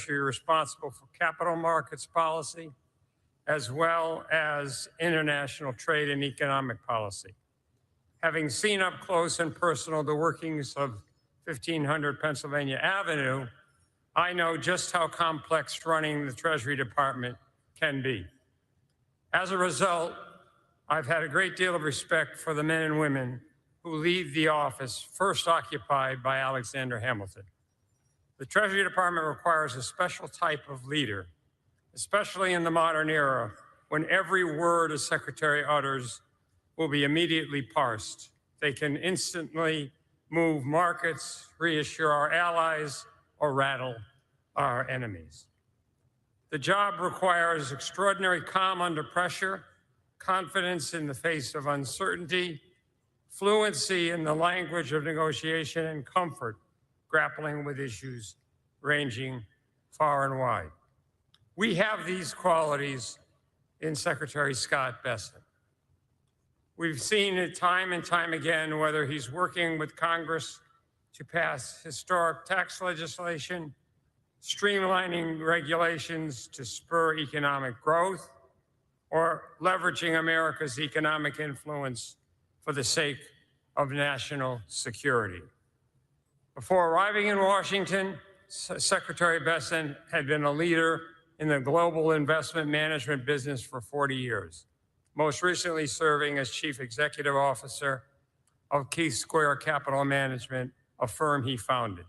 Treasury responsible for capital markets policy, as well as international trade and economic policy. Having seen up close and personal the workings of 1500 Pennsylvania Avenue, I know just how complex running the Treasury Department can be. As a result, I've had a great deal of respect for the men and women who lead the office first occupied by Alexander Hamilton. The Treasury Department requires a special type of leader, especially in the modern era when every word a secretary utters will be immediately parsed. They can instantly move markets, reassure our allies, or rattle our enemies. The job requires extraordinary calm under pressure, confidence in the face of uncertainty, fluency in the language of negotiation, and comfort grappling with issues ranging far and wide. We have these qualities in Secretary Scott Bessent. We've seen it time and time again, whether he's working with Congress to pass historic tax legislation, streamlining regulations to spur economic growth, or leveraging America's economic influence for the sake of national security. Before arriving in Washington, Secretary Bessent had been a leader in the global investment management business for 40 years, most recently serving as Chief Executive Officer of Keith Square Capital Management, a firm he founded.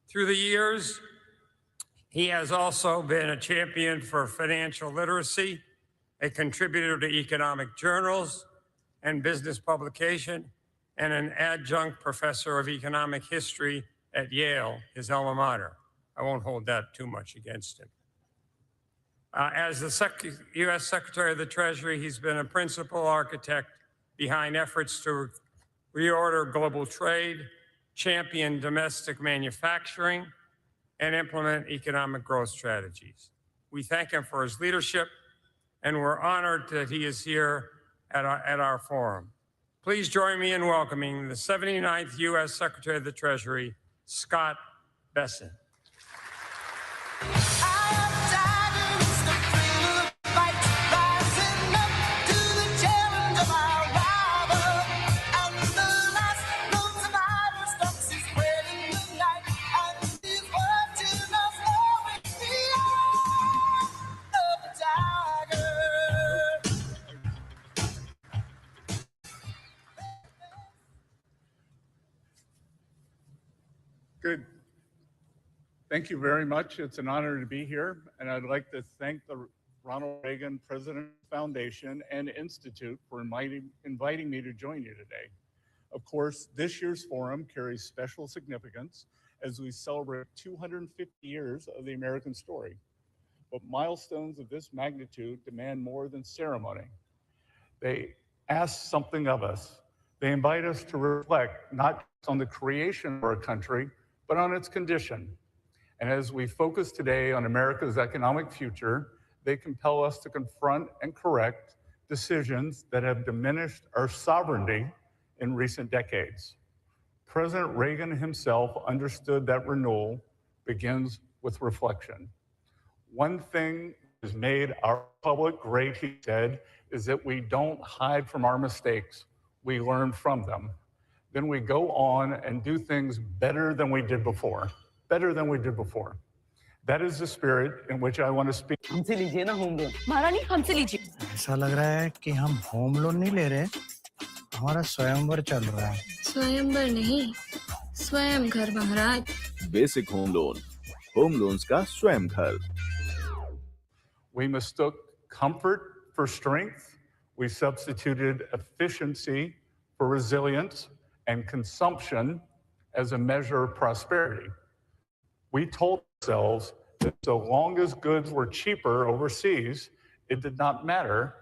Through the years, he has also been a champion for financial literacy, a contributor to economic journals and business publication, and an adjunct professor of economic history at Yale, his alma mater. I won't hold that too much against him. As the U.S. Secretary of the Treasury, he's been a principal architect behind efforts to reorder global trade, champion domestic manufacturing, and implement economic growth strategies. We thank him for his leadership, and we're honored that he is here at our forum. Please join me in welcoming the 79th U.S. Secretary of the Treasury, Scott Bessent. Good. Thank you very much. It's an honor to be here, and I'd like to thank the Ronald Reagan President Foundation and Institute for inviting me to join you today. Of course, this year's forum carries special significance as we celebrate 250 years of the American story. But milestones of this magnitude demand more than ceremony. They ask something of us. They invite us to reflect not just on the creation of our country, but on its condition. And as we focus today on America's economic future, they compel us to confront and correct decisions that have diminished our sovereignty in recent decades. President Reagan himself understood that renewal begins with reflection. One thing that has made our republic great, he said, is that we don't hide from our mistakes. We learn from them. Then we go on and do things better than we did before. Better than we did before. That is the spirit in which I want to speak. हमसे लीजिए ना home loan. महारानी हमसे लीजिए। ऐसा लग रहा है कि हम होम लोन नहीं ले रहे, हमारा स्वयंवर चल रहा है। स्वयंवर नहीं, स्वयं घर महाराज। बेसिक होम लोन्स का स्वयं घर। We mistook comfort for strength. We substituted efficiency for resilience and consumption as a measure of prosperity. We told ourselves that so long as goods were cheaper overseas, it did not matter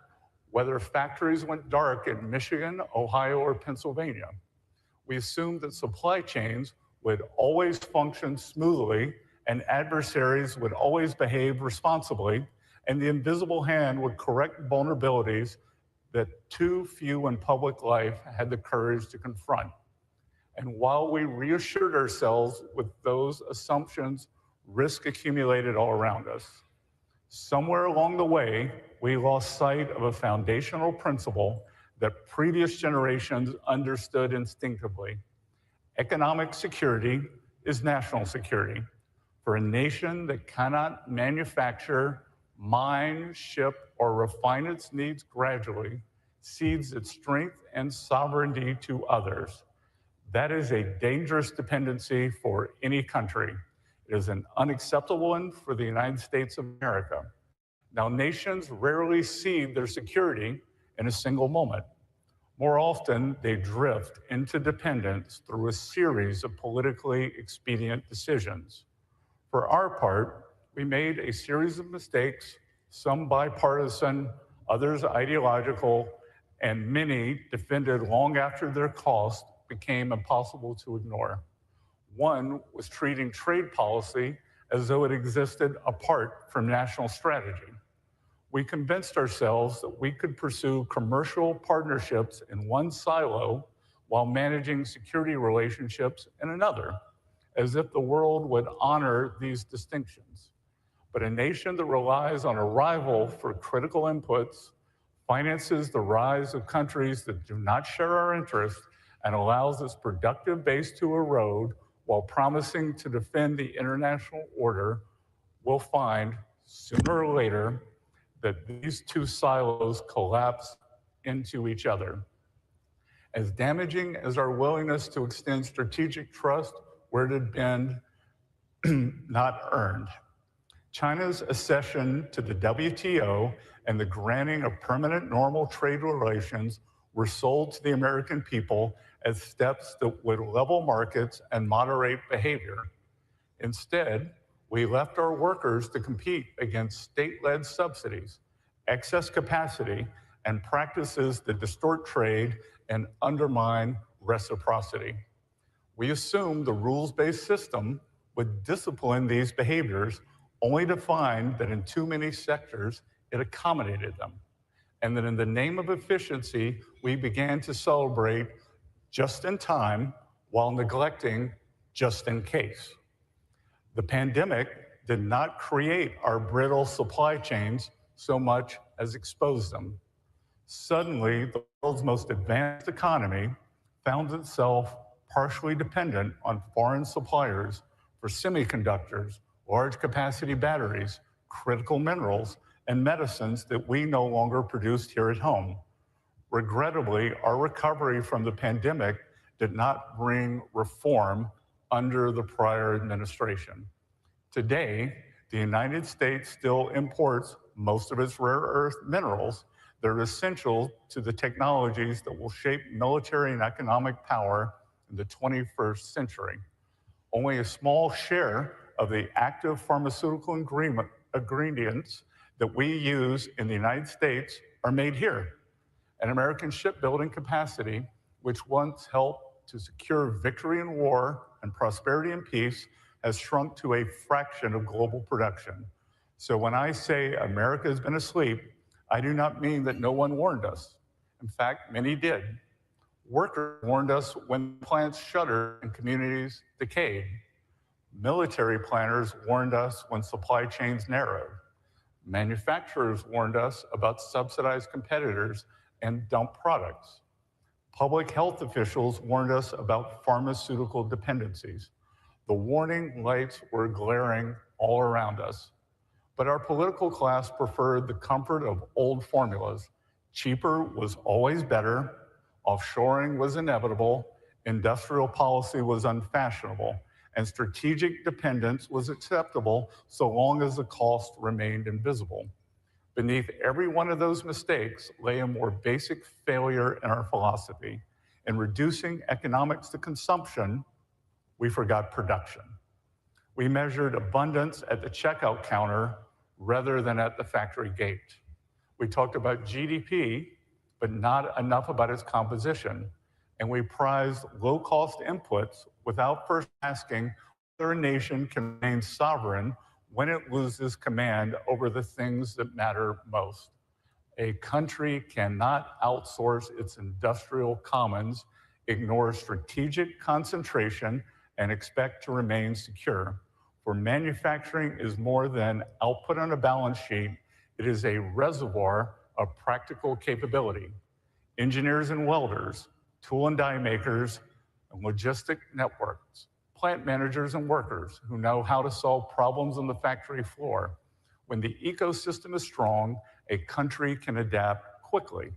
whether factories went dark in Michigan, Ohio, or Pennsylvania. We assumed that supply chains would always function smoothly and adversaries would always behave responsibly, and the invisible hand would correct vulnerabilities that too few in public life had the courage to confront. And while we reassured ourselves with those assumptions risk accumulated all around us. Somewhere along the way, we lost sight of a foundational principle that previous generations understood instinctively. Economic security is national security. For a nation that cannot manufacture, mine, ship, or refine its needs gradually, cedes its strength and sovereignty to others. That is a dangerous dependency for any country. It is an unacceptable one for the United States of America. Now, nations rarely cede their security in a single moment. More often, they drift into dependence through a series of politically expedient decisions. For our part, we made a series of mistakes, some bipartisan, others ideological, and many defended long after their cost became impossible to ignore. One was treating trade policy as though it existed apart from national strategy. We convinced ourselves that we could pursue commercial partnerships in one silo while managing security relationships in another, as if the world would honor these distinctions. But a nation that relies on a rival for critical inputs, finances the rise of countries that do not share our interests, and allows its productive base to erode while promising to defend the international order, will find sooner or later that these two silos collapse into each other. As damaging as our willingness to extend strategic trust where it had been not earned. China's accession to the WTO and the granting of permanent normal trade relations were sold to the American people as steps that would level markets and moderate behavior. Instead, we left our workers to compete against state-led subsidies, excess capacity, and practices that distort trade and undermine reciprocity. We assumed the rules-based system would discipline these behaviors, only to find that in too many sectors, it accommodated them. And that in the name of efficiency, we began to celebrate just in time while neglecting just in case. The pandemic did not create our brittle supply chains so much as expose them. Suddenly, the world's most advanced economy found itself partially dependent on foreign suppliers for semiconductors, large capacity batteries, critical minerals, and medicines that we no longer produced here at home. Regrettably, our recovery from the pandemic did not bring reform under the prior administration. Today, the United States still imports most of its rare earth minerals that are essential to the technologies that will shape military and economic power in the 21st century. Only a small share of the active pharmaceutical ingredients that we use in the United States are made here. And American shipbuilding capacity, which once helped to secure victory in war and prosperity in peace, has shrunk to a fraction of global production. So when I say America has been asleep, I do not mean that no one warned us. In fact, many did. Workers warned us when plants shuttered and communities decayed. Military planners warned us when supply chains narrowed. Manufacturers warned us about subsidized competitors and dumped products. Public health officials warned us about pharmaceutical dependencies. The warning lights were glaring all around us. But our political class preferred the comfort of old formulas. Cheaper was always better, offshoring was inevitable, industrial policy was unfashionable, and strategic dependence was acceptable so long as the cost remained invisible. Beneath every one of those mistakes lay a more basic failure in our philosophy. In reducing economics to consumption, we forgot production. We measured abundance at the checkout counter rather than at the factory gate. We talked about GDP, but not enough about its composition. And we prized low-cost inputs without first asking whether a nation can remain sovereign when it loses command over the things that matter most. A country cannot outsource its industrial commons, ignore strategic concentration, and expect to remain secure. For manufacturing is more than output on a balance sheet. It is a reservoir of practical capability. Engineers and welders, tool and die makers, and logistic networks, plant managers and workers who know how to solve problems on the factory floor. When the ecosystem is strong, a country can adapt quickly.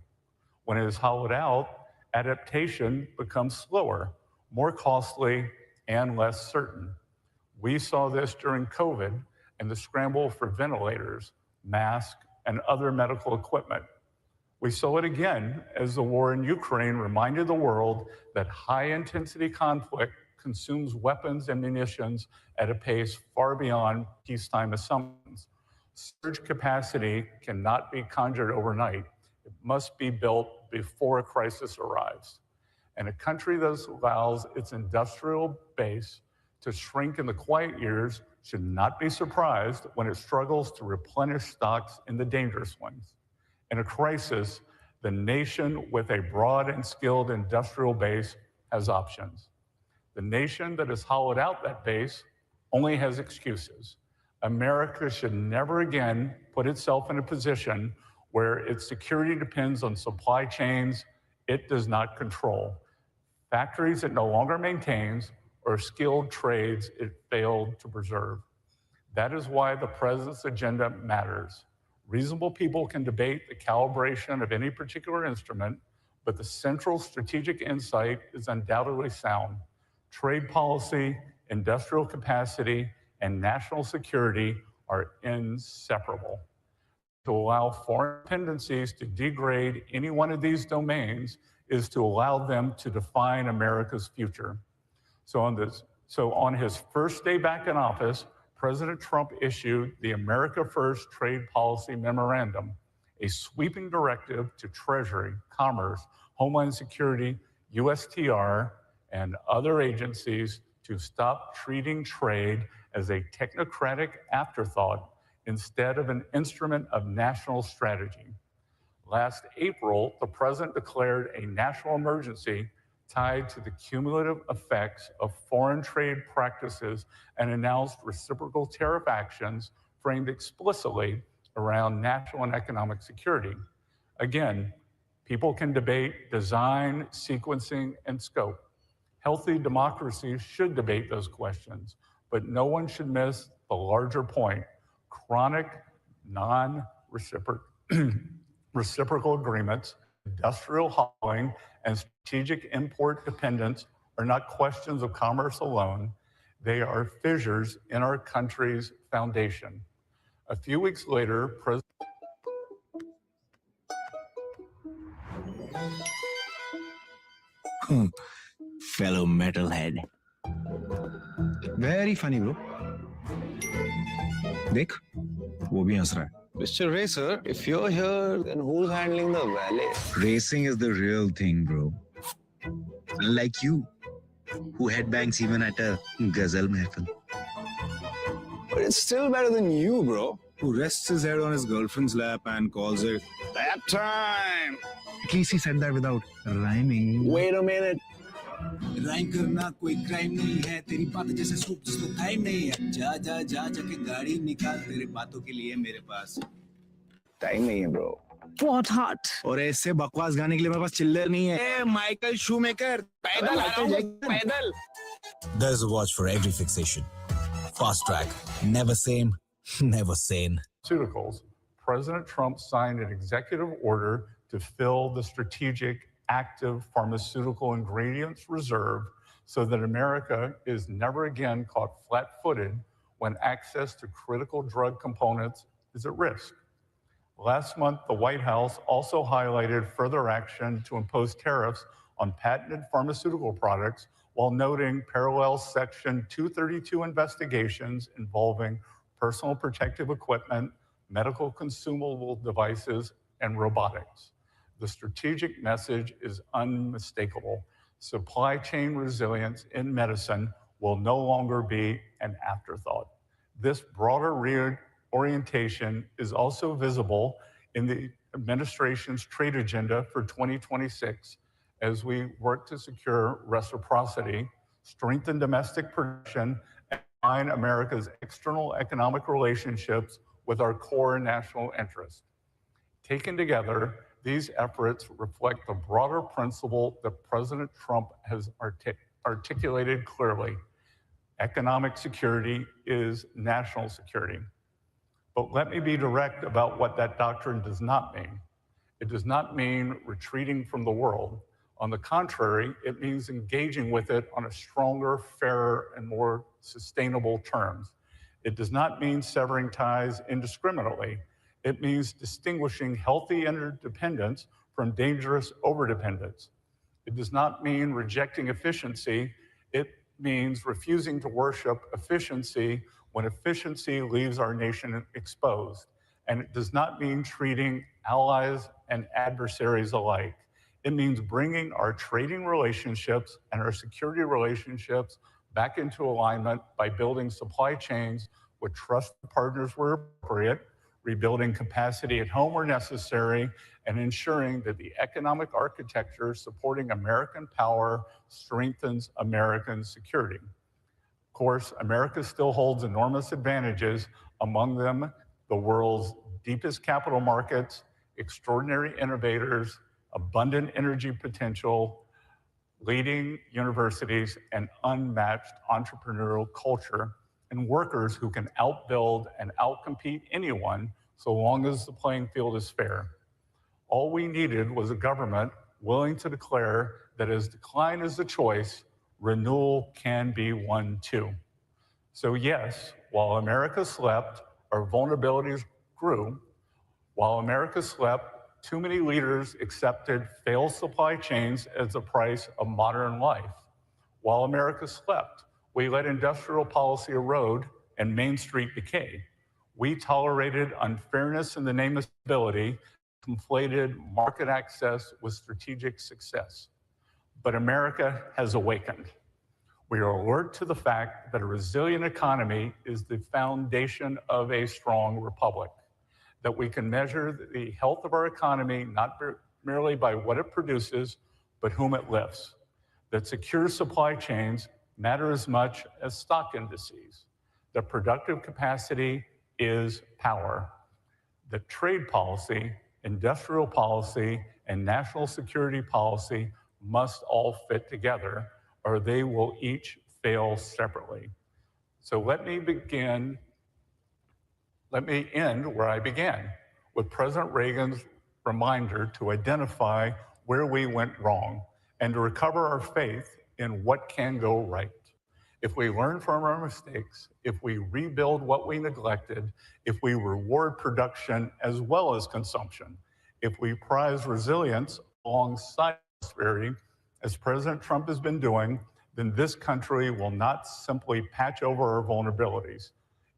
When it is hollowed out, adaptation becomes slower, more costly, and less certain. We saw this during COVID and the scramble for ventilators, masks, and other medical equipment. We saw it again as the war in Ukraine reminded the world that high-intensity conflict consumes weapons and munitions at a pace far beyond peacetime assumptions. Surge capacity cannot be conjured overnight. It must be built before a crisis arrives. And a country that allows its industrial base to shrink in the quiet years should not be surprised when it struggles to replenish stocks in the dangerous ones. In a crisis, the nation with a broad and skilled industrial base has options. The nation that has hollowed out that base only has excuses. America should never again put itself in a position where its security depends on supply chains it does not control, factories it no longer maintains, or skilled trades it failed to preserve. That is why the president's agenda matters. Reasonable people can debate the calibration of any particular instrument, but the central strategic insight is undoubtedly sound. Trade policy, industrial capacity, and national security are inseparable. To allow foreign dependencies to degrade any one of these domains is to allow them to define America's future. So on his first day back in office, President Trump issued the America First Trade Policy Memorandum, a sweeping directive to Treasury, Commerce, Homeland Security, USTR, and other agencies to stop treating trade as a technocratic afterthought instead of an instrument of national strategy. Last April, the president declared a national emergency tied to the cumulative effects of foreign trade practices and announced reciprocal tariff actions framed explicitly around national and economic security. Again, people can debate design, sequencing, and scope. Healthy democracies should debate those questions, but no one should miss the larger point. Chronic, non-reciprocal agreements, industrial hollowing, and strategic import dependence are not questions of commerce alone. They are fissures in our country's foundation. A few weeks later, Fellow metalhead. Very funny, bro. देख, वो भी हंस रहा है. Mr. Racer, if you're here, then who's handling the valet? Racing is the real thing, bro. Unlike you, who headbangs even at a ghazal mehfil. But it's still better than you, bro. Who rests his head on his girlfriend's lap and calls it That time! At least he said that without rhyming. Wait a minute. Rhyme करना कोई crime नहीं है तेरी बात जैसे soup जिसमें time नहीं है जा जा जा जाके गाड़ी निकाल तेरे बातों के लिए मेरे पास टाइम नहीं है bro. What hot? और ऐसे बकवास गाने के लिए मेरे पास चिल्लर नहीं है. ए माइकल शूमेकर पैदल आता हूँ पैदल. There's a watch for every fixation. Fast track. Never same, never sane. Pharmaceuticals, President Trump signed an executive order to fill the strategic active pharmaceutical ingredients reserve so that America is never again caught flat-footed when access to critical drug components is at risk. Last month, the White House also highlighted further action to impose tariffs on patented pharmaceutical products while noting parallel Section 232 investigations involving personal protective equipment, medical consumable devices, and robotics. The strategic message is unmistakable. Supply chain resilience in medicine will no longer be an afterthought. This broader reorientation is also visible in the administration's trade agenda for 2026 as we work to secure reciprocity, strengthen domestic production, and align America's external economic relationships with our core national interests. Taken together, these efforts reflect the broader principle that President Trump has articulated clearly. Economic security is national security. But let me be direct about what that doctrine does not mean. It does not mean retreating from the world. On the contrary, it means engaging with it on a stronger, fairer, and more sustainable terms. It does not mean severing ties indiscriminately. It means distinguishing healthy interdependence from dangerous overdependence. It does not mean rejecting efficiency. It means refusing to worship efficiency when efficiency leaves our nation exposed. And it does not mean treating allies and adversaries alike. It means bringing our trading relationships and our security relationships back into alignment by building supply chains with trusted partners where appropriate, rebuilding capacity at home where necessary, and ensuring that the economic architecture supporting American power strengthens American security. Of course, America still holds enormous advantages, among them the world's deepest capital markets, extraordinary innovators, abundant energy potential, leading universities, and unmatched entrepreneurial culture, and workers who can outbuild and outcompete anyone so long as the playing field is fair. All we needed was a government willing to declare that as decline is the choice, renewal can be one too. So yes, while America slept, our vulnerabilities grew. While America slept, too many leaders accepted failed supply chains as the price of modern life. While America slept, we let industrial policy erode and Main Street decay. We tolerated unfairness in the name of stability, conflated market access with strategic success. But America has awakened. We are alert to the fact that a resilient economy is the foundation of a strong republic, that we can measure the health of our economy not merely by what it produces, but whom it lifts, that secure supply chains matter as much as stock indices, that productive capacity is power, that trade policy, industrial policy, and national security policy must all fit together, or they will each fail separately. So let me end where I began, with President Reagan's reminder to identify where we went wrong and to recover our faith in what can go right. If we learn from our mistakes, if we rebuild what we neglected, if we reward production as well as consumption, if we prize resilience alongside prosperity, as President Trump has been doing, then this country will not simply patch over our vulnerabilities.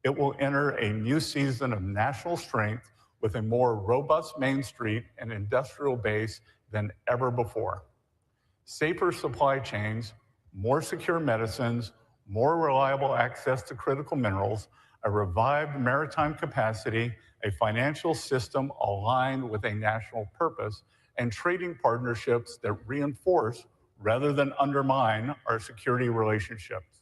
It will enter a new season of national strength with a more robust Main Street and industrial base than ever before. Safer supply chains, more secure medicines, more reliable access to critical minerals, a revived maritime capacity, a financial system aligned with a national purpose, and trading partnerships that reinforce rather than undermine our security relationships.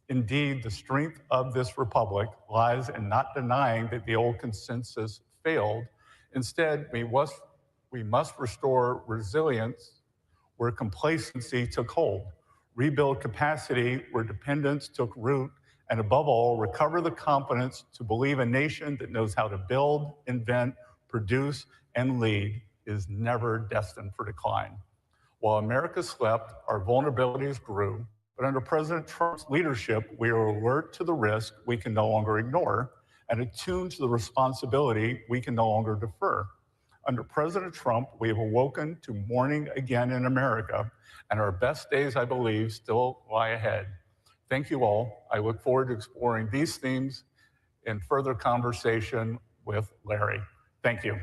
Indeed, the strength of this republic lies in not denying that the old consensus failed. Instead, we must restore resilience where complacency took hold, rebuild capacity where dependence took root, and above all, recover the confidence to believe a nation that knows how to build, invent, produce, and lead is never destined for decline. While America slept, our vulnerabilities grew. But under President Trump's leadership, we are alert to the risk we can no longer ignore and attuned to the responsibility we can no longer defer. Under President Trump, we have awoken to morning again in America, and our best days, I believe, still lie ahead. Thank you all. I look forward to exploring these themes in further conversation with Larry. Thank you.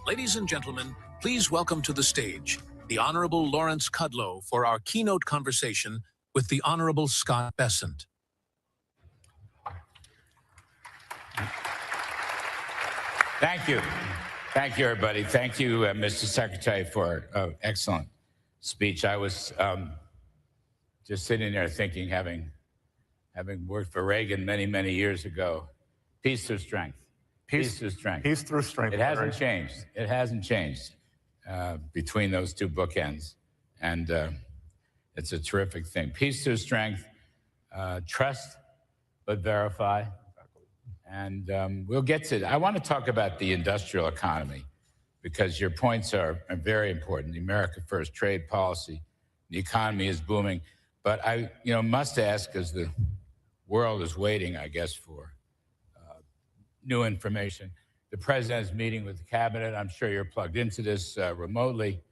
Ladies and gentlemen, please welcome to the stage the Honorable Lawrence Kudlow for our keynote conversation with the Honorable Scott Bessent. Thank you. Thank you, everybody. Thank you, Mr. Secretary, for an excellent speech. I was just sitting there thinking, having worked for Reagan many, many years ago, peace through strength. Peace through strength. Peace through strength. It hasn't changed. It hasn't changed between those two bookends. And it's a terrific thing. Peace through strength, trust but verify. And we'll get to it. I want to talk about the industrial economy because your points are very important. The America First trade policy, the economy is booming. But I must ask, as the world is waiting, I guess, for new information. The president is meeting with the cabinet. I'm sure you're plugged into this remotely.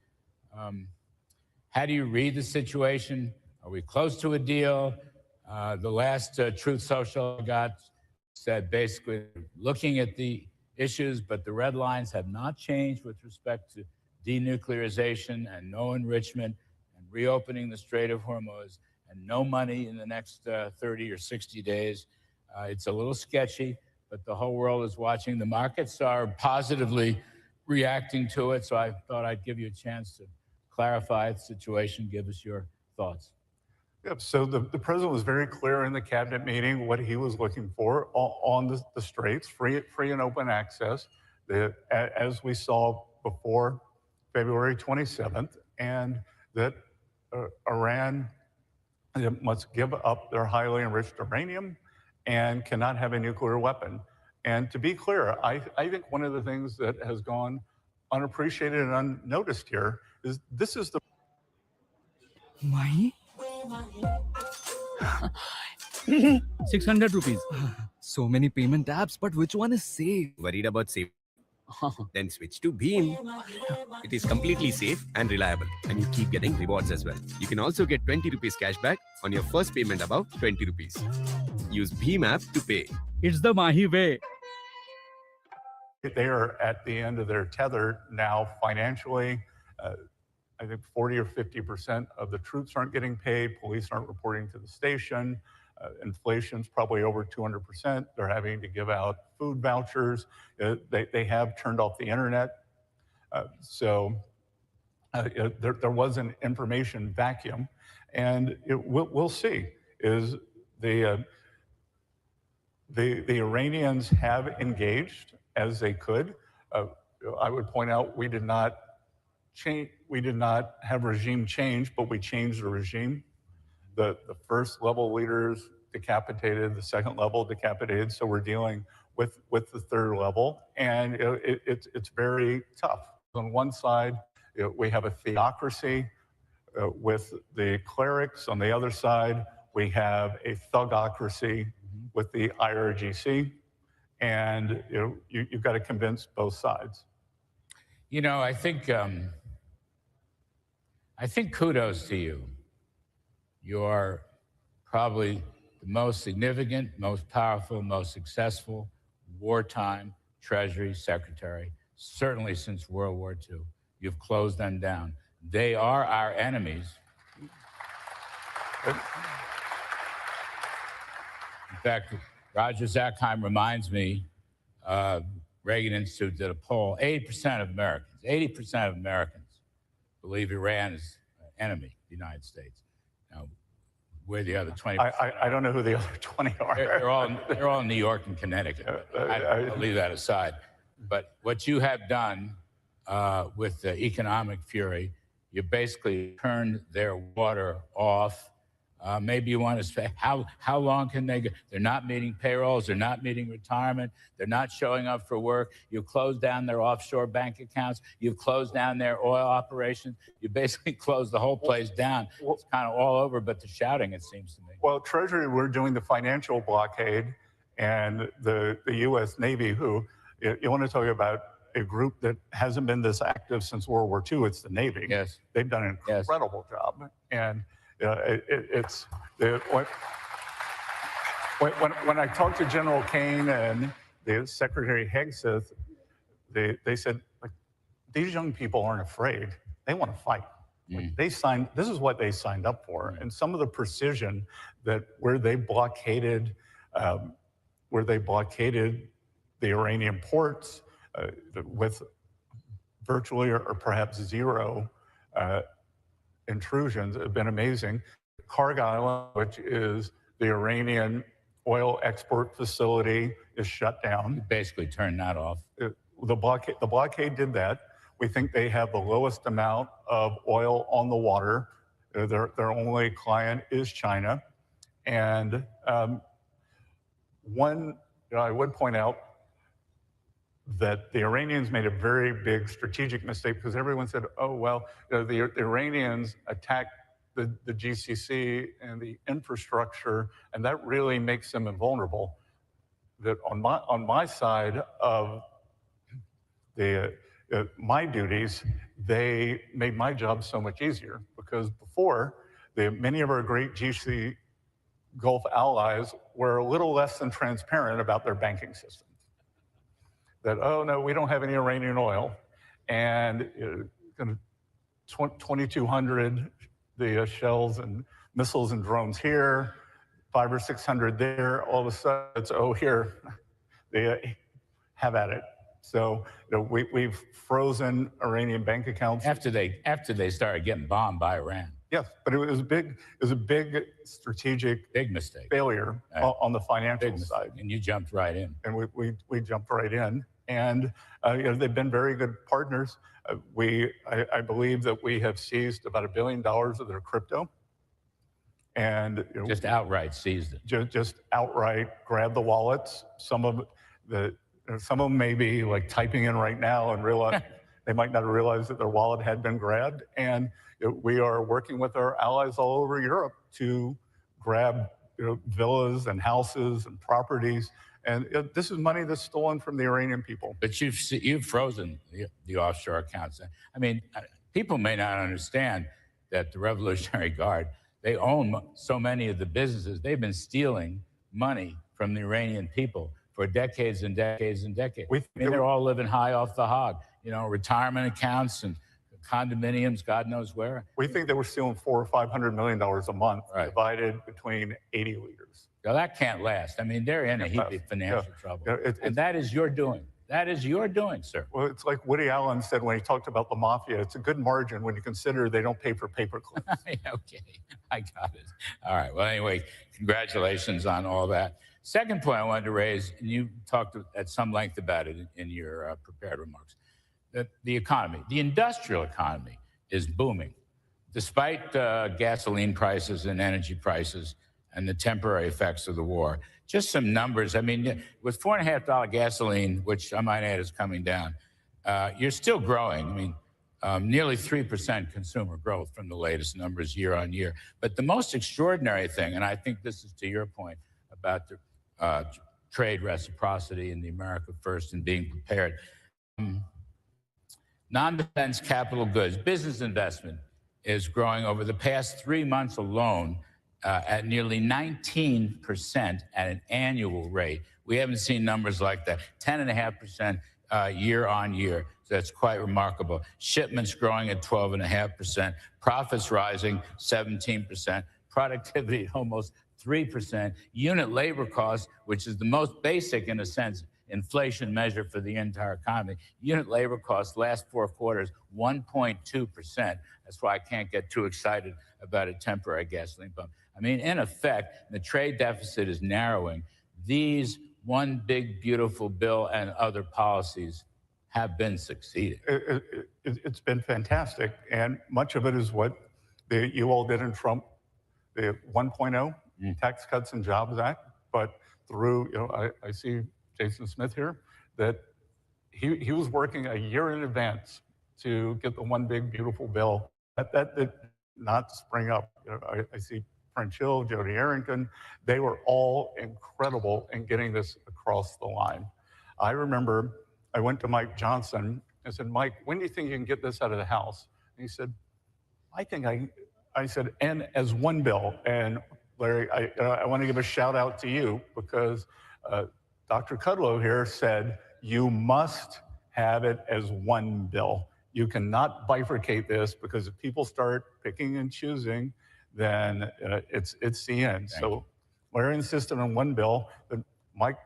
How do you read the situation? Are we close to a deal? The last Truth Social I got said basically looking at the issues, but the red lines have not changed with respect to denuclearization and no enrichment and reopening the Strait of Hormuz and no money in the next 30 or 60 days. It's a little sketchy, but the whole world is watching. The markets are positively reacting to it, so I thought I'd give you a chance to clarify the situation, give us your thoughts. Yep. So the president was very clear in the cabinet meeting what he was looking for on the straits, free and open access, as we saw before February 27th, and that Iran must give up their highly enriched uranium and cannot have a nuclear weapon. And to be clear, I think one of the things that has gone unappreciated and unnoticed here is this is the... Mahi? 600 rupees. So many payment apps, but which one is safe? Worried about safe? Then switch to Beam. It is completely safe and reliable, and you keep getting rewards as well. You can also get 20 rupees cashback on your first payment above 20 rupees. Use Beam app to pay. It's the Mahi way. They are at the end of their tether now financially. I think 40 or 50% of the troops aren't getting paid. Police aren't reporting to the station. Inflation's probably over 200%. They're having to give out food vouchers. They have turned off the internet. So there was an information vacuum. And we'll see is the Iranians have engaged as they could. I would point out we did not have regime change, but we changed the regime. The first level leaders decapitated, the second level decapitated, so we're dealing with the third level, and it's very tough. On one side, we have a theocracy with the clerics. On the other side, we have a thugocracy with the IRGC, and you've got to convince both sides. I think kudos to you. You're probably the most significant, most powerful, most successful wartime Treasury Secretary, certainly since World War II. You've closed them down. They are our enemies. In fact, Roger Zakheim reminds me, Reagan Institute did a poll, 80% of Americans believe Iran is an enemy of the United States. Now, we're the other 20%. I don't know who the other 20 are. They're all in New York and Connecticut. I'll leave that aside. But what you have done with the economic fury, you basically turned their water off. Maybe you want to say, how long can they go? They're not meeting payrolls. They're not meeting retirement. They're not showing up for work. You've closed down their offshore bank accounts. You've closed down their oil operations. You basically closed the whole place down. It's kind of all over, but the shouting, it seems to me. Well, Treasury, we're doing the financial blockade, and the U.S. Navy, who, you want to talk about a group that hasn't been this active since World War II, it's the Navy. Yes. They've done an incredible job. And when I talked to General Kane and the Secretary Hegseth, they said, like, these young people aren't afraid. They want to fight. This is what they signed up for. And some of the precision that where they blockaded the Iranian ports with virtually or perhaps zero intrusions have been amazing. Kharg Island, which is the Iranian oil export facility, is shut down. You basically turned that off. The blockade did that. We think they have the lowest amount of oil on the water. Their only client is China. And I would point out that the Iranians made a very big strategic mistake because everyone said, oh, well, the Iranians attacked the GCC and the infrastructure, and that really makes them invulnerable. That on my side of my duties, they made my job so much easier because before, many of our great GCC Gulf allies were a little less than transparent about their banking systems. That, oh, no, we don't have any Iranian oil. And 2,200 the shells and missiles and drones here, 500 or 600 there. All of a sudden, it's, oh, here, they have at it. So we've frozen Iranian bank accounts. After they started getting bombed by Iran. Yes, but it was a big strategic mistake failure on the financial side. And you jumped right in. And we jumped right in. And they've been very good partners. I believe that we have seized about $1 billion of their crypto. And just outright seized it. Just outright grabbed the wallets. Some of them may be like typing in right now and realize they might not have realized that their wallet had been grabbed. And we are working with our allies all over Europe to grab villas and houses and properties. And this is money that's stolen from the Iranian people. But you've frozen the offshore accounts. I mean, people may not understand that the Revolutionary Guard, they own so many of the businesses. They've been stealing money from the Iranian people for decades and decades and decades. They're all living high off the hog. Retirement accounts and condominiums, God knows where. We think they were stealing $400 or $500 million a month, divided between 80 leaders. Now, that can't last. I mean, they're in a heap of financial trouble. And that is your doing. That is your doing, sir. Well, it's like Woody Allen said when he talked about the mafia. It's a good margin when you consider they don't pay for paperclips. Okay, I got it. All right. Well, anyway, congratulations on all that. Second point I wanted to raise, and you talked at some length about it in your prepared remarks, that the economy, the industrial economy, is booming. Despite gasoline prices and energy prices and the temporary effects of the war. Just some numbers. I mean, with $4.50 gasoline, which I might add is coming down, you're still growing. I mean, nearly 3% consumer growth from the latest numbers year on year. But the most extraordinary thing, and I think this is to your point about the trade reciprocity and the America First and being prepared, non-defense capital goods, business investment is growing over the past 3 months alone at nearly 19% at an annual rate. We haven't seen numbers like that. 10.5% year on year. So that's quite remarkable. Shipments growing at 12.5%. Profits rising 17%. Productivity almost 3%. Unit labor costs, which is the most basic, in a sense, inflation measure for the entire economy. Unit labor costs last 4 quarters, 1.2%. That's why I can't get too excited about a temporary gasoline bump. I mean, in effect, the trade deficit is narrowing. These one big, beautiful bill and other policies have been succeeding. It's been fantastic. And much of it is what you all did in Trump, the 1.0 Tax Cuts and Jobs Act. But through, I see Jason Smith here, that he was working a year in advance to get the one big, beautiful bill. That did not spring up. I see French Hill, Jody Arrington, they were all incredible in getting this across the line. I remember I went to Mike Johnson and said, Mike, when do you think you can get this out of the House? And he said, I said, and as one bill. And Larry, I want to give a shout out to you because Dr. Kudlow here said, you must have it as one bill. You cannot bifurcate this, because if people start picking and choosing, then it's the end. So Larry insisted on one bill. Mike,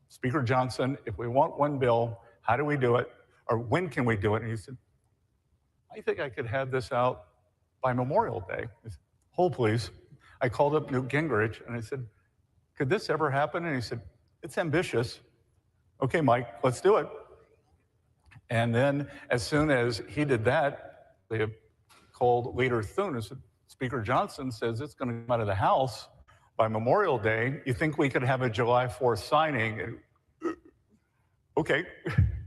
Speaker Johnson, if we want one bill, how do we do it? Or when can we do it? And he said, I think I could have this out by Memorial Day. I said, hold please. I called up Newt Gingrich and I said, could this ever happen? And he said, it's ambitious. Okay, Mike, let's do it. And then as soon as he did that, they called Leader Thune and said, Speaker Johnson says it's going to come out of the House by Memorial Day. You think we could have a July 4th signing? And, okay.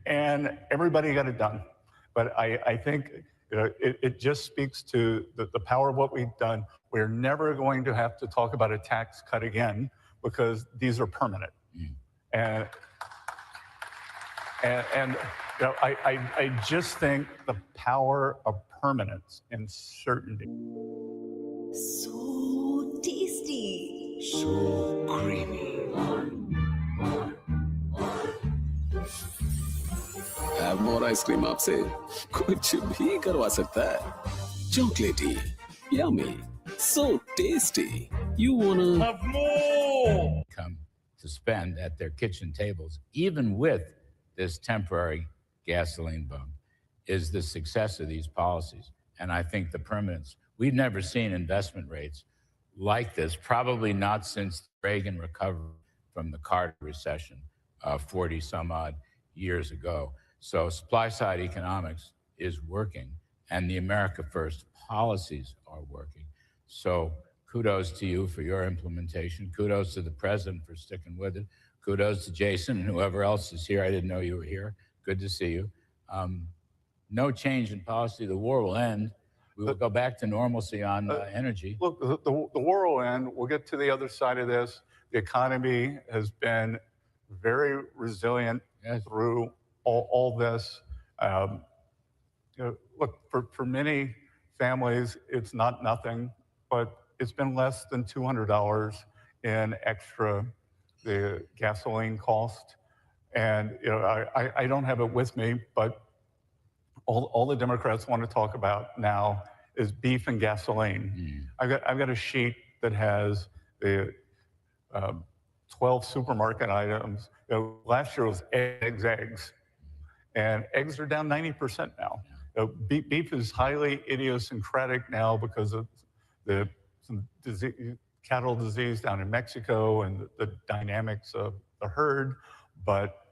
And everybody got it done. But I think it just speaks to the power of what we've done. We're never going to have to talk about a tax cut again, because these are permanent. And I just think the power of permanence and certainty. So tasty. So creamy. Have more ice cream आपसे कुछ भी करवा सकता है. Chocolatey, yummy, so tasty. You wanna have more? Come to spend at their kitchen tables, even with this temporary gasoline bump, is the success of these policies. And I think the permanence. We've never seen investment rates like this, probably not since Reagan recovered from the Carter recession 40 some odd years ago. So supply side economics is working, and the America First policies are working. So kudos to you for your implementation. Kudos to the president for sticking with it. Kudos to Jason and whoever else is here. I didn't know you were here. Good to see you. No change in policy. The war will end. We will go back to normalcy on energy. Look, the war will end. We'll get to the other side of this. The economy has been very resilient through all this. Look, for many families, it's not nothing, but it's been less than $200 in extra the gasoline cost. And I don't have it with me, but all the Democrats want to talk about now is beef and gasoline. I've got a sheet that has the 12 supermarket items. Last year was eggs, and eggs are down 90% now. Beef is highly idiosyncratic now because of some cattle disease down in Mexico and the dynamics of the herd, but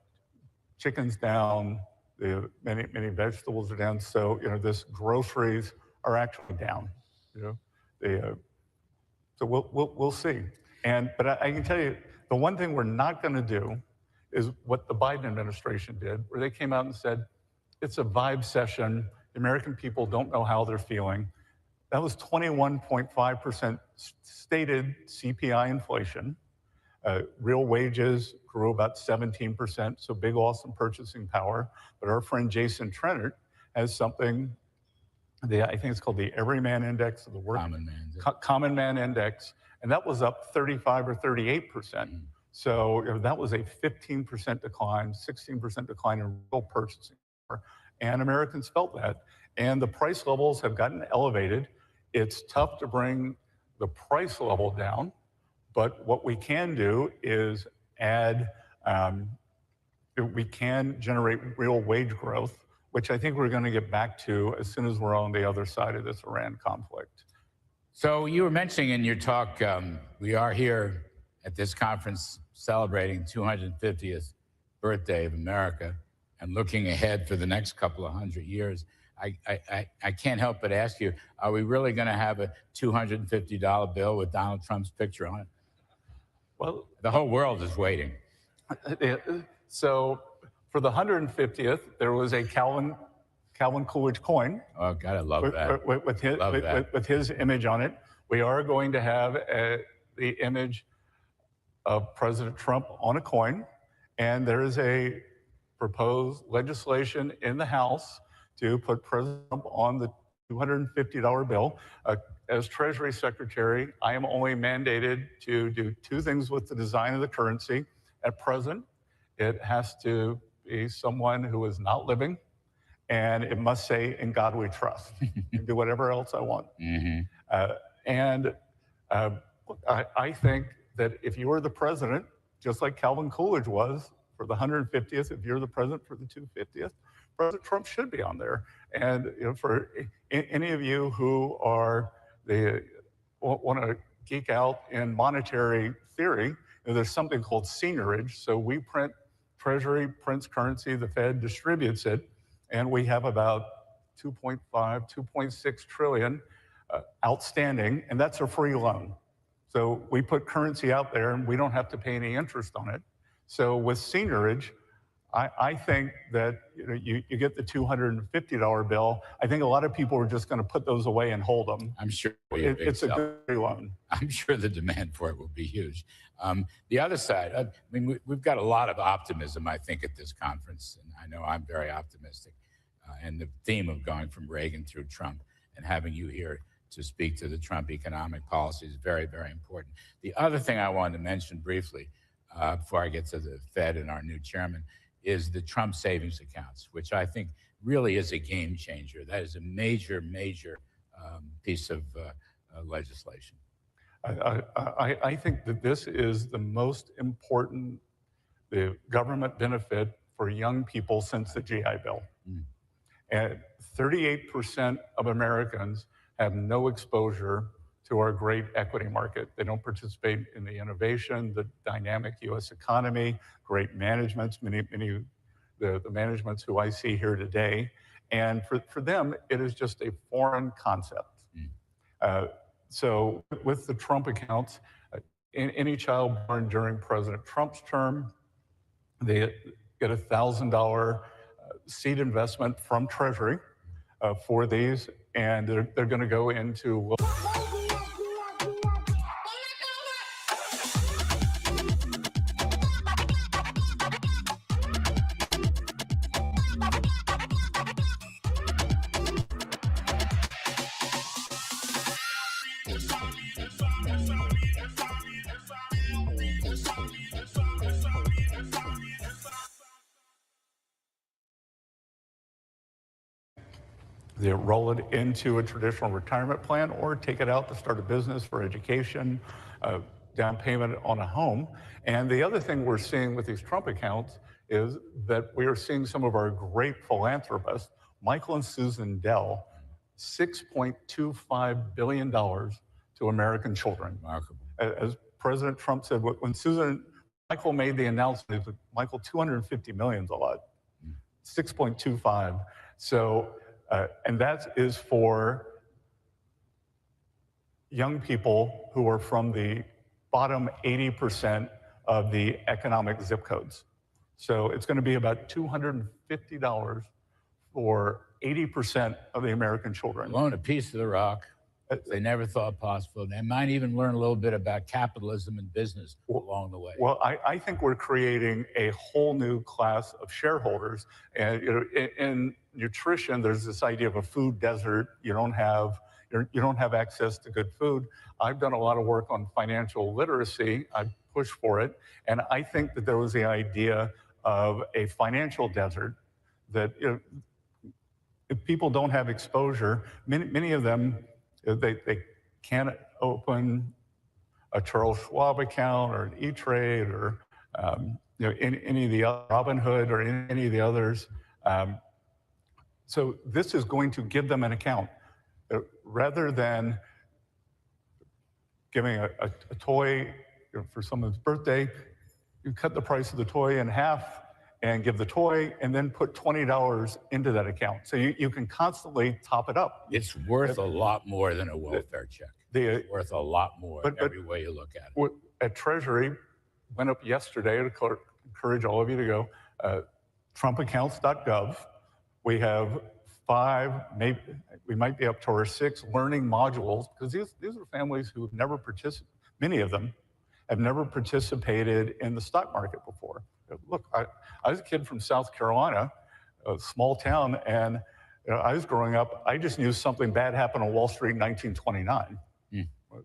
chicken's down, many vegetables are down. So this groceries are actually down. So we'll see. But I can tell you, the one thing we're not going to do is what the Biden administration did, where they came out and said, it's a vibe session. The American people don't know how they're feeling. That was 21.5% stated CPI inflation. Real wages grew about 17%, so big, awesome purchasing power. But our friend Jason Trennert has something, I think it's called the Everyman Index of the Work. Common Man Index, and that was up 35 or 38%. So that was a 15% decline, 16% decline in real purchasing power. And Americans felt that. And the price levels have gotten elevated. It's tough to bring the price level down, but what we can do is add, we can generate real wage growth, which I think we're going to get back to as soon as we're on the other side of this Iran conflict. So you were mentioning in your talk, we are here at this conference celebrating 250th birthday of America and looking ahead for the next couple of 100 years. I can't help but ask you, are we really going to have a $250 bill with Donald Trump's picture on it? Well, the whole world is waiting. So for the 150th, there was a Calvin Coolidge coin. Oh, God, I love that. With his image on it. We are going to have the image of President Trump on a coin, and there is a proposed legislation in the House to put President Trump on the $250 bill. As Treasury Secretary, I am only mandated to do two things with the design of the currency. At present, it has to be someone who is not living, and it must say, "In God we trust." I can do whatever else I want. I think that if you were the president, just like Calvin Coolidge was for the 150th, if you're the president for the 250th, President Trump should be on there. And for any of you who are want to geek out in monetary theory, there's something called seniorage. So we print, Treasury prints currency, the Fed distributes it, and we have about 2.5, 2.6 trillion outstanding, and that's a free loan. So we put currency out there and we don't have to pay any interest on it. So with seniorage, I think that you get the $250 bill. I think a lot of people are just going to put those away and hold them. I'm sure it's a good loan. I'm sure the demand for it will be huge. The other side, I mean, we've got a lot of optimism, I think, at this conference, and I know I'm very optimistic. And the theme of going from Reagan through Trump and having you here to speak to the Trump economic policy is very, very important. The other thing I wanted to mention briefly before I get to the Fed and our new chairman is the Trump savings accounts, which I think really is a game changer. That is a major, major piece of legislation. I think that this is the most important government benefit for young people since the GI Bill. And 38% of Americans have no exposure to our great equity market. They don't participate in the innovation, the dynamic U.S. economy, great managements, many the managements who I see here today. And for them, it is just a foreign concept. So with the Trump accounts, any child born during President Trump's term, they get a $1,000 seed investment from Treasury for these, and they're going to go into they roll it into a traditional retirement plan or take it out to start a business for education, down payment on a home. And the other thing we're seeing with these Trump accounts is that we are seeing some of our great philanthropists, Michael and Susan Dell, $6.25 billion to American children. Remarkable. As President Trump said, when Michael made the announcement, Michael, $250 million is a lot, 6.25. So, and that is for young people who are from the bottom 80% of the economic zip codes. So it's going to be about $250 for 80% of the American children. Loan a piece of the rock they never thought possible. They might even learn a little bit about capitalism and business along the way. Well, I think we're creating a whole new class of shareholders. And in nutrition, there's this idea of a food desert. You don't have access to good food. I've done a lot of work on financial literacy. I push for it. And I think that there was the idea of a financial desert that if people don't have exposure, many of them, they can't open a Charles Schwab account or an E-Trade or any of the Robinhood or any of the others. So this is going to give them an account. Rather than giving a toy for someone's birthday, you cut the price of the toy in half and give the toy and then put $20 into that account. So you can constantly top it up. It's worth a lot more than a welfare check. It's worth a lot more every way you look at it. At Treasury, went up yesterday to encourage all of you to go, trumpaccounts.gov. We have 5, maybe we might be up to our 6 learning modules, because these are families who have never participated, many of them have never participated in the stock market before. Look, I was a kid from South Carolina, a small town, and I was growing up, I just knew something bad happened on Wall Street in 1929.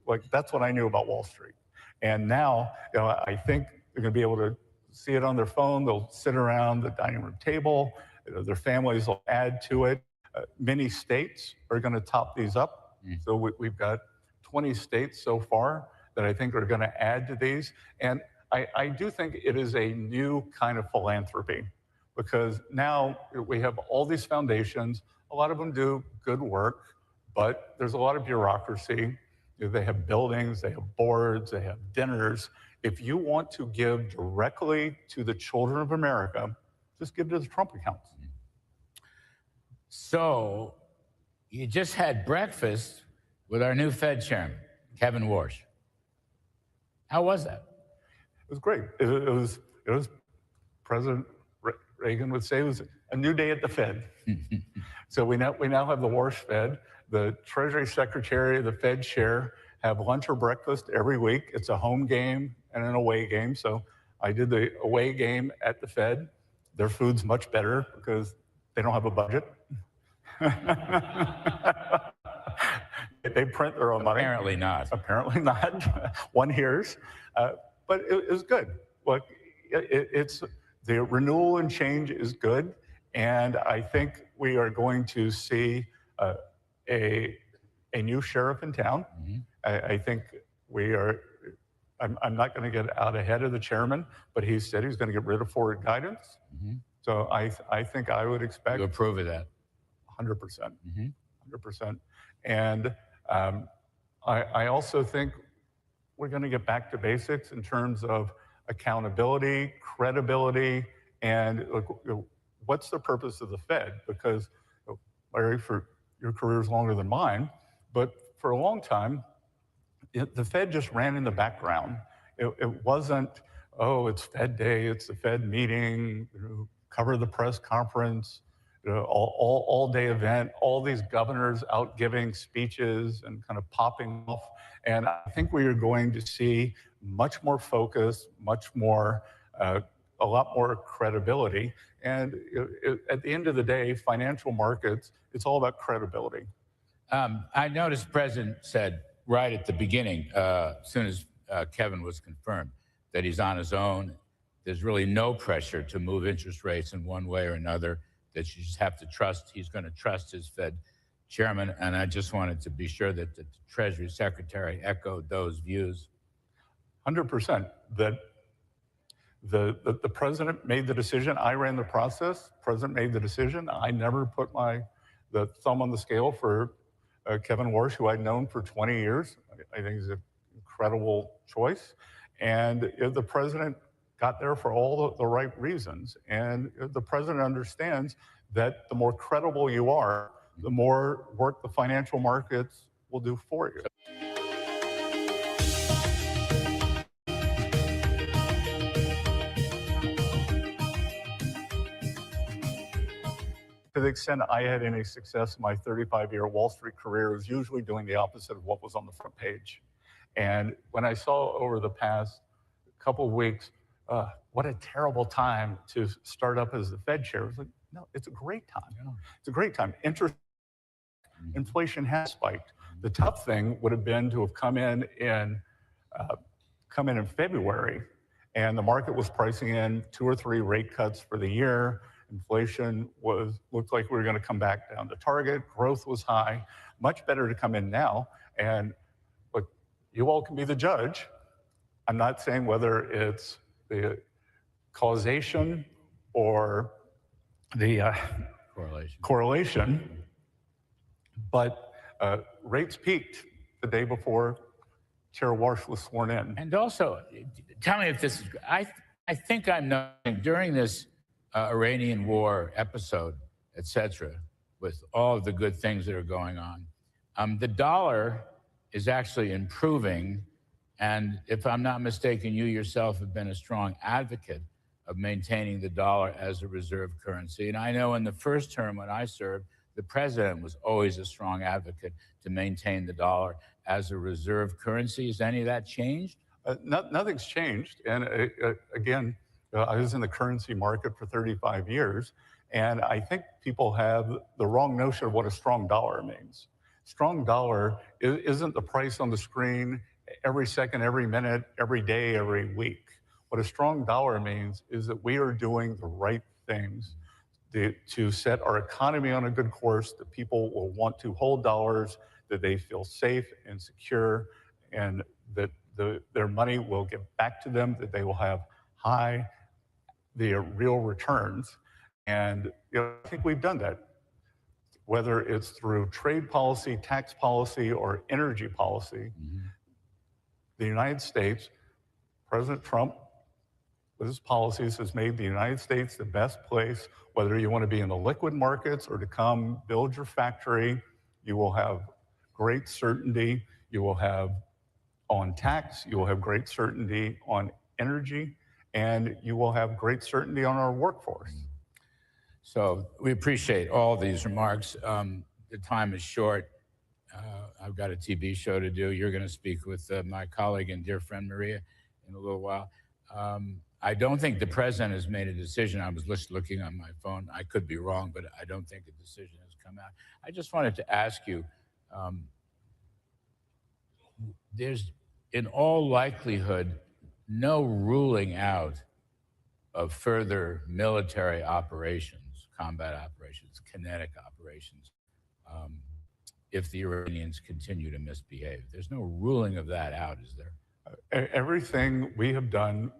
Like, that's what I knew about Wall Street. And now, I think they're going to be able to see it on their phone. They'll sit around the dining room table. their families will add to it. Many states are going to top these up. So we've got 20 states so far that I think are going to add to these. And I do think it is a new kind of philanthropy, because now we have all these foundations. A lot of them do good work, but there's a lot of bureaucracy. They have buildings, they have boards, they have dinners. If you want to give directly to the children of America, just give to the Trump accounts. So you just had breakfast with our new Fed chairman, Kevin Warsh. How was that? It was great. It was President Reagan would say it was a new day at the Fed. So we now have the Warsh Fed. The Treasury Secretary, the Fed chair have lunch or breakfast every week. It's a home game and an away game. So I did the away game at the Fed. Their food's much better because they don't have a budget. They print their own money. Apparently not. Apparently not. One hears. But it was good. Look, it's the renewal and change is good. And I think we are going to see a new sheriff in town. I think we are, I'm not going to get out ahead of the chairman, but he said he's going to get rid of forward guidance. So I think I would expect. You approve of that? 100%. 100%. And I also think we're going to get back to basics in terms of accountability, credibility, and what's the purpose of the Fed? Because, Larry, for your career is longer than mine, but for a long time, the Fed just ran in the background. It wasn't, oh, it's Fed Day, it's the Fed meeting, cover the press conference, all day event, all these governors out giving speeches and kind of popping off. And I think we are going to see much more focus, much more, a lot more credibility. And at the end of the day, financial markets, it's all about credibility. I noticed the president said right at the beginning, as soon as Kevin was confirmed, that he's on his own. There's really no pressure to move interest rates in one way or another, that you just have to trust. He's going to trust his Fed chairman. And I just wanted to be sure that the Treasury Secretary echoed those views. 100%. That the president made the decision. I ran the process. President made the decision. I never put the thumb on the scale for Kevin Warsh, who I'd known for 20 years. I think he's an incredible choice. And the president got there for all the right reasons. And the president understands that the more credible you are, the more work the financial markets will do for you. To the extent I had any success in my 35-year Wall Street career, it was usually doing the opposite of what was on the front page. And when I saw over the past couple of weeks, what a terrible time to start up as the Fed chair. I was like, no, it's a great time. It's a great time. Inflation has spiked. The tough thing would have been to have come in February, and the market was pricing in 2 or 3 rate cuts for the year. Inflation looked like we were going to come back down to target. Growth was high. Much better to come in now. And look, you all can be the judge. I'm not saying whether it's the causation or the correlation, but rates peaked the day before Chair Warsh was sworn in. And also, tell me if this is, I think I'm knowing during this Iranian war episode, et cetera, with all of the good things that are going on, the dollar is actually improving. And if I'm not mistaken, you yourself have been a strong advocate of maintaining the dollar as a reserve currency. And I know in the first term when I served, the president was always a strong advocate to maintain the dollar as a reserve currency. Has any of that changed? Nothing's changed. And again, I was in the currency market for 35 years, and I think people have the wrong notion of what a strong dollar means. Strong dollar isn't the price on the screen every second, every minute, every day, every week. What a strong dollar means is that we are doing the right things to set our economy on a good course, that people will want to hold dollars, that they feel safe and secure, and that their money will get back to them, that they will have real returns. And I think we've done that, whether it's through trade policy, tax policy, or energy policy. The United States, President Trump, with his policies, has made the United States the best place, whether you want to be in the liquid markets or to come build your factory. You will have great certainty. You will have on tax, you will have great certainty on energy, and you will have great certainty on our workforce. So we appreciate all these remarks. The time is short. I've got a TV show to do. You're going to speak with my colleague and dear friend Maria in a little while. I don't think the president has made a decision. I was just looking on my phone. I could be wrong, but I don't think a decision has come out. I just wanted to ask you, there's in all likelihood no ruling out of further military operations, combat operations, kinetic operations, if the Iranians continue to misbehave. There's no ruling of that out, is there? Everything we have done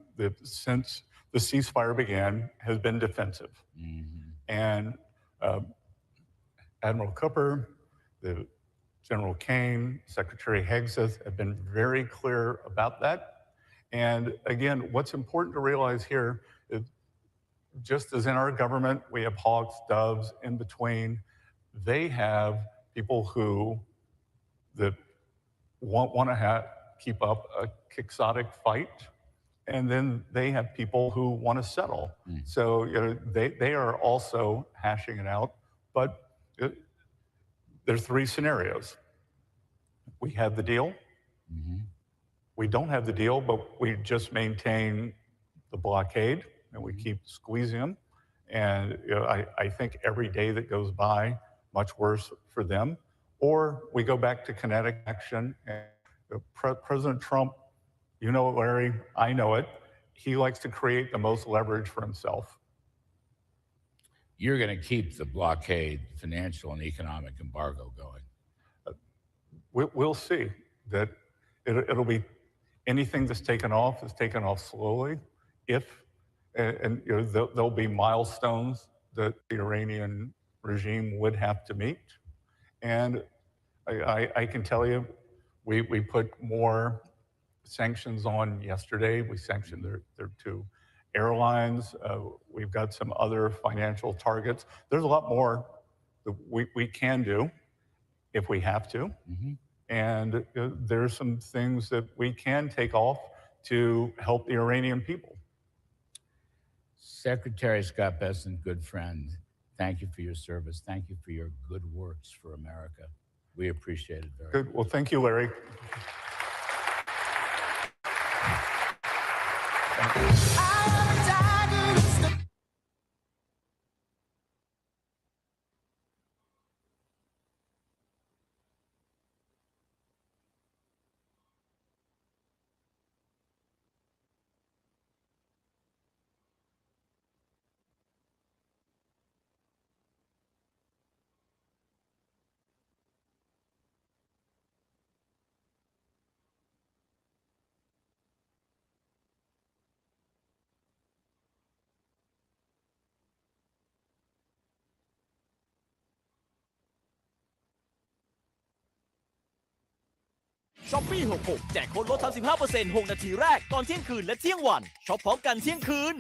since the ceasefire began has been defensive. And Admiral Cooper, General Kane, Secretary Hegseth have been very clear about that. And again, what's important to realize here is, just as in our government, we have hawks, doves, in between, they have people who want to keep up a quixotic fight, and then they have people who want to settle. So they are also hashing it out, but there are three scenarios. We have the deal. We don't have the deal, but we just maintain the blockade and we keep squeezing them. And I think every day that goes by, much worse for them. Or we go back to kinetic action. And President Trump, you know it, Larry, I know it. He likes to create the most leverage for himself. You're going to keep the blockade, financial and economic embargo going. We'll see. That it'll be anything that's taken off is taken off slowly. And there'll be milestones that the Iranian regime would have to meet. And I can tell you, we put more sanctions on yesterday. We sanctioned their two airlines. We've got some other financial targets. There's a lot more that we can do if we have to. And there's some things that we can take off to help the Iranian people. Secretary Scott Bessent, good friend, thank you for your service. Thank you for your good works for America. We appreciate it very much. Good. Well, thank you, Larry.ช้อปปี้66แจกโค้ดลด 35% 6 นาทีแรกก่อนเที่ยงคืนและเที่ยงวันช็อปพร้อมกันเที่ยงคืน